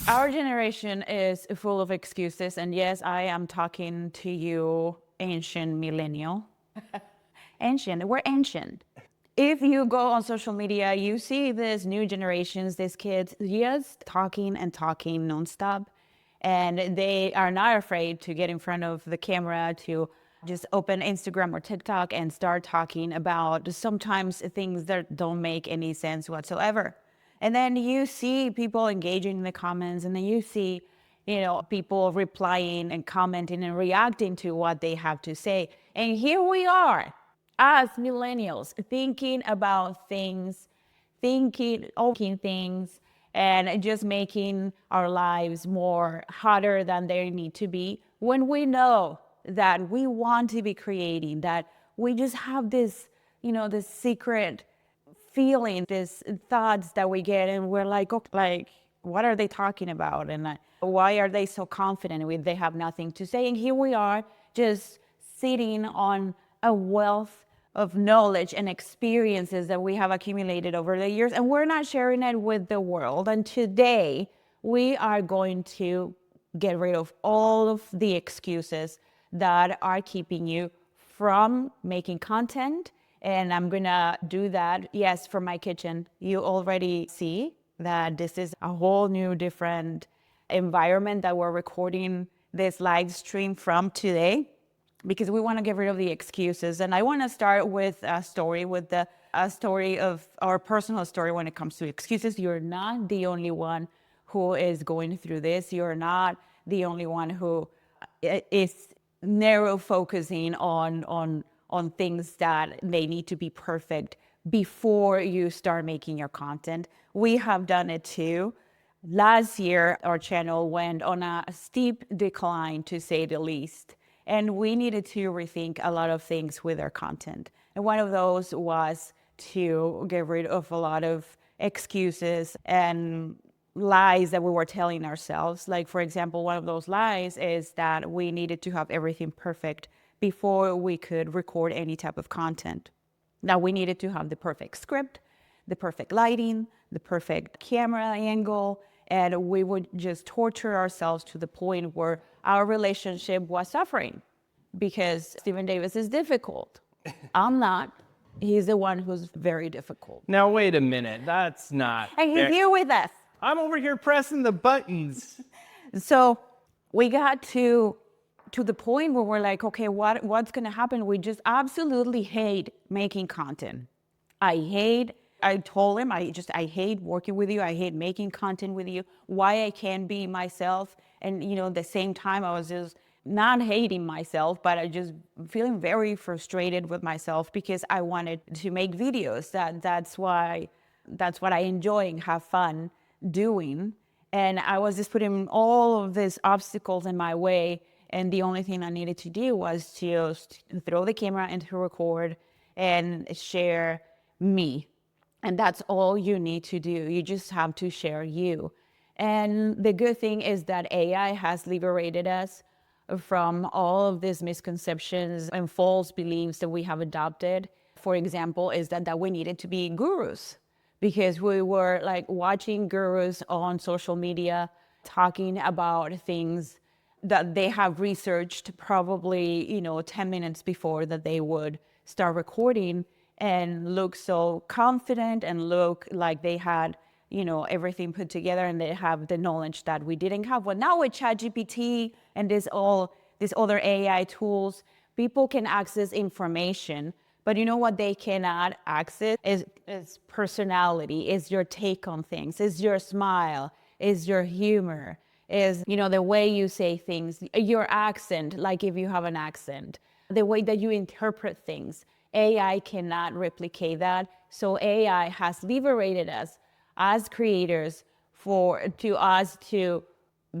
Our generation is full of excuses. And yes, I am talking to you, ancient millennial. Ancient, we're ancient. If you go on social media, you see this new generations, these kids just talking and talking nonstop. And they are not afraid to get in front of the camera, to just open Instagram or TikTok and start talking about sometimes things that don't make any sense whatsoever. And then you see people engaging in the comments, and then you see, people replying and commenting and reacting to what they have to say. And here we are, as millennials, thinking about things, thinking things, and just making our lives more harder than they need to be, when we know that we want to be creating, that we just have this, this secret feeling, these thoughts that we get, and we're like, okay, like, what are they talking about? And why are they so confident with they have nothing to say? And here we are, just sitting on a wealth of knowledge and experiences that we have accumulated over the years, and we're not sharing it with the world. And today, we are going to get rid of all of the excuses that are keeping you from making content. And I'm gonna do that, yes, from my kitchen. You already see that this is a whole new different environment that we're recording this live stream from today, because we want to get rid of the excuses. And I want to start with a story, a story of our personal story when it comes to excuses. You're not the only one who is going through this. You're not the only one who is narrow focusing on things that they need to be perfect before you start making your content. We have done it too. Last year, our channel went on a steep decline, to say the least. And we needed to rethink a lot of things with our content. And one of those was to get rid of a lot of excuses and lies that we were telling ourselves. Like, for example, one of those lies is that we needed to have everything perfect before we could record any type of content. Now, we needed to have the perfect script, the perfect lighting, the perfect camera angle, and we would just torture ourselves to the point where our relationship was suffering, because Stephen Davis is difficult. I'm not. He's the one who's very difficult. Now, wait a minute. That's not And he's here with us. I'm over here pressing the buttons. So we got to the point where we're like, okay, what's going to happen? We just absolutely hate making content. I told him, I hate working with you. I hate making content with you. Why I can't be myself. And, at the same time, I was just not hating myself, but I just feeling very frustrated with myself, because I wanted to make videos. That's what I enjoy and have fun doing. And I was just putting all of these obstacles in my way. And the only thing I needed to do was just throw the camera and to record and share me. And that's all you need to do. You just have to share you. And the good thing is that AI has liberated us from all of these misconceptions and false beliefs that we have adopted. For example, is that we needed to be gurus, because we were like watching gurus on social media talking about things that they have researched probably, 10 minutes before that they would start recording, and look so confident and look like they had, everything put together, and they have the knowledge that we didn't have. Well, now with ChatGPT and these other AI tools, people can access information, but you know what they cannot access is personality, is your take on things, is your smile, is your humor, is, the way you say things, your accent, like if you have an accent, the way that you interpret things. AI cannot replicate that. So AI has liberated us as creators to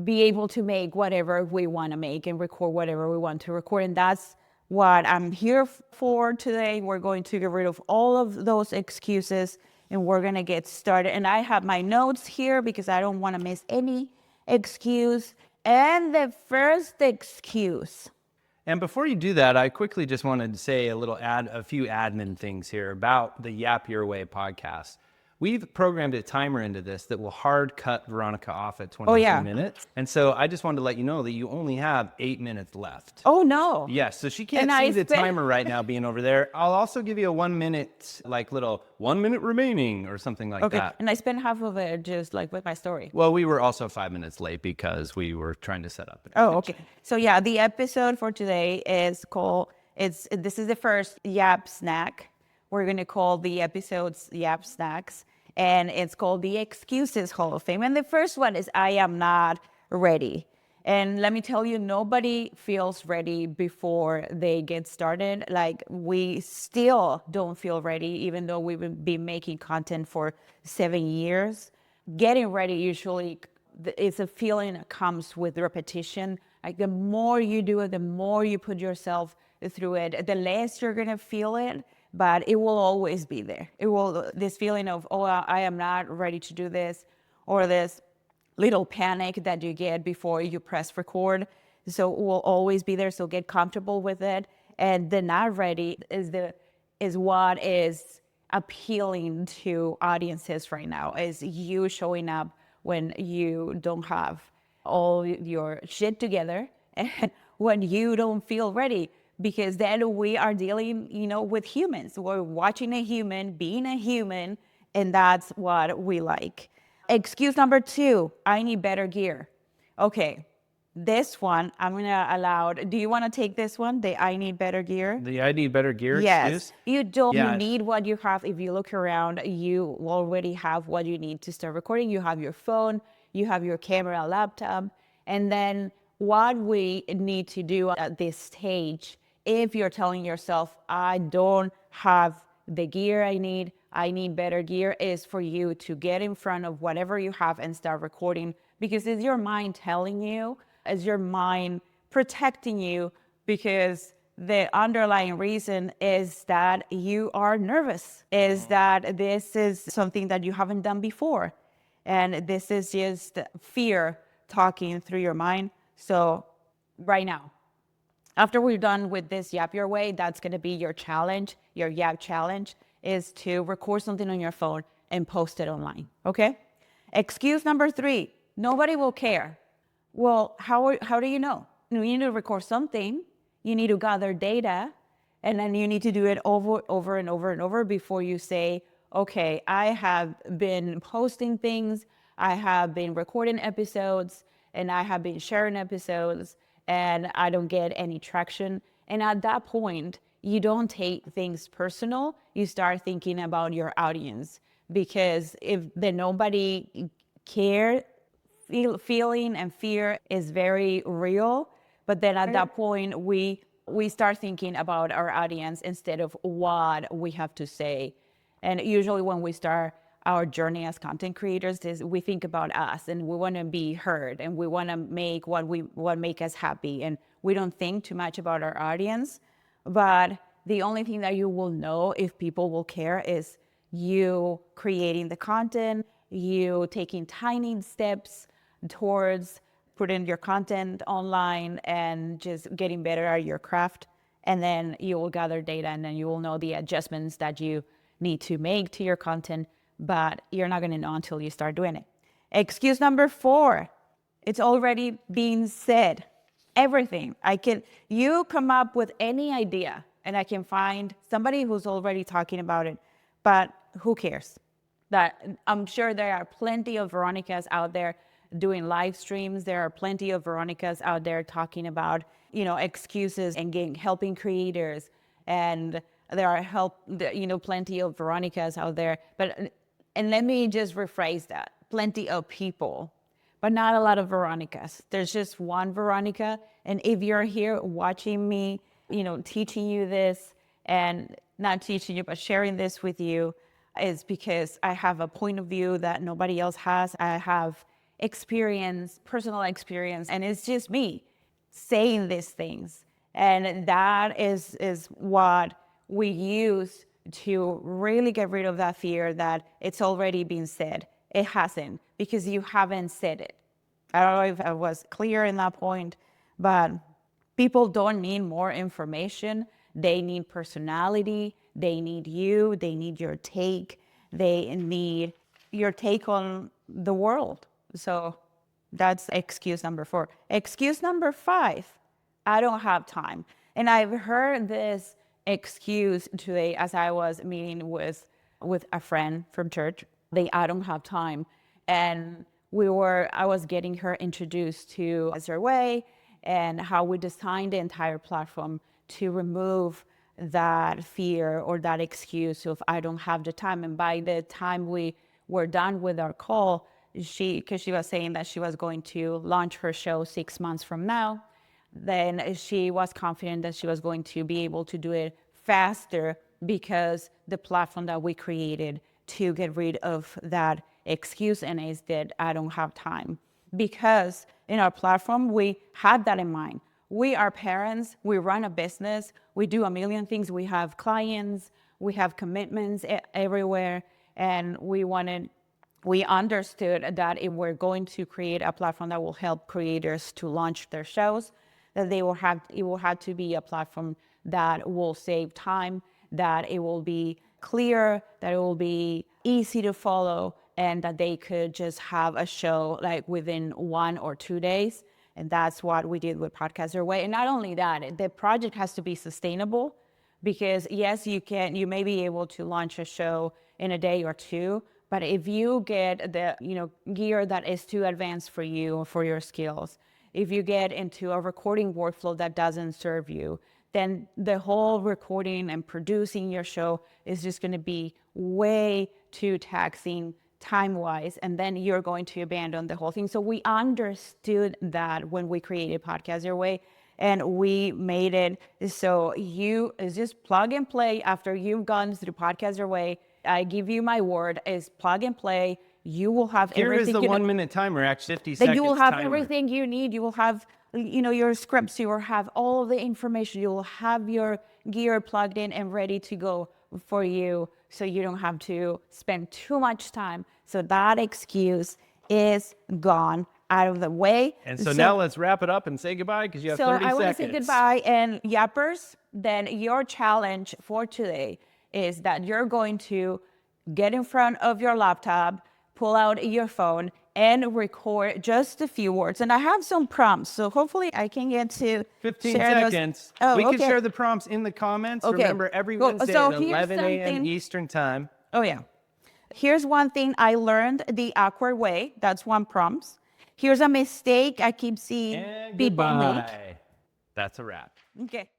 be able to make whatever we want to make and record whatever we want to record. And that's what I'm here for today. We're going to get rid of all of those excuses, and we're going to get started. And I have my notes here because I don't want to miss any excuse. And the first excuse. And before you do that, I quickly just wanted to say a few admin things here about the Yap Your Way podcast. we've programmed a timer into this that will hard cut Veronica off at 22 yeah. minutes. And so I just wanted to let you know that you only have 8 minutes left. Oh, no. Yes, so she can't And see I the spent- timer right now being over there. I'll also give you a 1 minute, like little 1 minute remaining or something like Okay. that. And I spent half of it just like with my story. Well, we were also 5 minutes late because we were trying to set up. Oh, okay. So yeah, the episode for today is called, this is the first Yap Snack. We're going to call the episodes Yap Snacks. And it's called the Excuses Hall of Fame. And the first one is I am not ready. And let me tell you, nobody feels ready before they get started. Like, we still don't feel ready, even though we've been making content for 7 years. Getting ready usually is a feeling that comes with repetition. Like, the more you do it, the more you put yourself through it, the less you're going to feel it, but it will always be there. This feeling of, oh, I am not ready to do this, or this little panic that you get before you press record. So it will always be there. So get comfortable with it. And the not ready is what is appealing to audiences right now, is you showing up when you don't have all your shit together and when you don't feel ready, because then we are dealing, with humans. We're watching a human, being a human, and that's what we like. Excuse number 2, I need better gear. Okay, this one, I'm going to allow, do you want to take this one, the I need better gear? The I need better gear Yes, excuse? you don't Yeah. need what you have. If you look around, you already have what you need to start recording. You have your phone, you have your camera, laptop, and then what we need to do at this stage, if you're telling yourself, I don't have the gear I need better gear, is for you to get in front of whatever you have and start recording, because it's your mind telling you, it's your mind protecting you, because the underlying reason is that you are nervous, is that this is something that you haven't done before. And this is just fear talking through your mind. So right now, after we're done with this Yap Your Way, that's going to be your challenge, your Yap challenge, is to record something on your phone and post it online, okay? Excuse number 3, nobody will care. Well, how do you know? You need to record something, you need to gather data, and then you need to do it over and over before you say, okay, I have been posting things, I have been recording episodes, and I have been sharing episodes, and I don't get any traction. And at that point, you don't take things personal. You start thinking about your audience, because if the nobody care feeling and fear is very real. But then at that point, we start thinking about our audience instead of what we have to say. And usually when we start our journey as content creators, we think about us, and we want to be heard, and we want to make what make us happy, and we don't think too much about our audience. But the only thing that you will know if people will care is you creating the content, you taking tiny steps towards putting your content online and just getting better at your craft. And then you will gather data, and then you will know the adjustments that you need to make to your content, but you're not going to know until you start doing it. Excuse number 4, it's already being said. Everything. You come up with any idea, and I can find somebody who's already talking about it, but who cares? That I'm sure there are plenty of Veronicas out there doing live streams. There are plenty of Veronicas out there talking about, excuses and helping creators, and there are plenty of Veronicas out there. And let me just rephrase that: plenty of people, but not a lot of Veronicas. There's just one Veronica. And if you're here watching me, teaching you this, and not teaching you, but sharing this with you, is because I have a point of view that nobody else has. I have experience, personal experience, and it's just me saying these things. And that is what we use to really get rid of that fear that it's already been said. It hasn't, because you haven't said it. I don't know if I was clear in that point, but people don't need more information. They need personality. They need you. They need your take. they need your take on the world. So that's excuse number 4. Excuse number 5, I don't have time. And I've heard this excuse today as I was meeting with a friend from church. I don't have time. And I was getting her introduced to Podcast Your Way and how we designed the entire platform to remove that fear or that excuse of I don't have the time. And by the time we were done with our call, because she was saying that she was going to launch her show 6 months from now, then she was confident that she was going to be able to do it faster because the platform that we created to get rid of that excuse and is that I don't have time. Because in our platform, we had that in mind. We are parents, we run a business, we do a million things. We have clients, we have commitments everywhere, and we understood that if we're going to create a platform that will help creators to launch their shows, that it will have to be a platform that will save time, that it will be clear, that it will be easy to follow, and that they could just have a show like within 1 or 2 days. And that's what we did with Podcast Your Way. And not only that, the project has to be sustainable, because yes, you may be able to launch a show in a day or 2, but if you get the gear that is too advanced for you or for your skills, if you get into a recording workflow that doesn't serve you, then the whole recording and producing your show is just going to be way too taxing time-wise, and then you're going to abandon the whole thing. So we understood that when we created Podcast Your Way, and we made it so it's just plug and play. After you've gone through Podcast Your Way, I give you my word, is plug and play. You will have everything. Here is the 1 minute timer, actually 50 seconds. You will have timer. everything you need. You will have your scripts. You will have all the information. You will have your gear plugged in and ready to go for you, so you don't have to spend too much time. So that excuse is gone, out of the way. And so now let's wrap it up and say goodbye, because you have 30 seconds. So I want to say goodbye. And Yappers, then your challenge for today is that you're going to get in front of your laptop, pull out your phone, and record just a few words. And I have some prompts, so hopefully I can get to 15 share seconds. Those. We can share the prompts in the comments. Okay. Remember, every Wednesday at 11 a.m. Eastern time. Oh, yeah. Here's one thing I learned the awkward way. That's one prompt. Here's a mistake I keep seeing And people make. That's a wrap. Okay.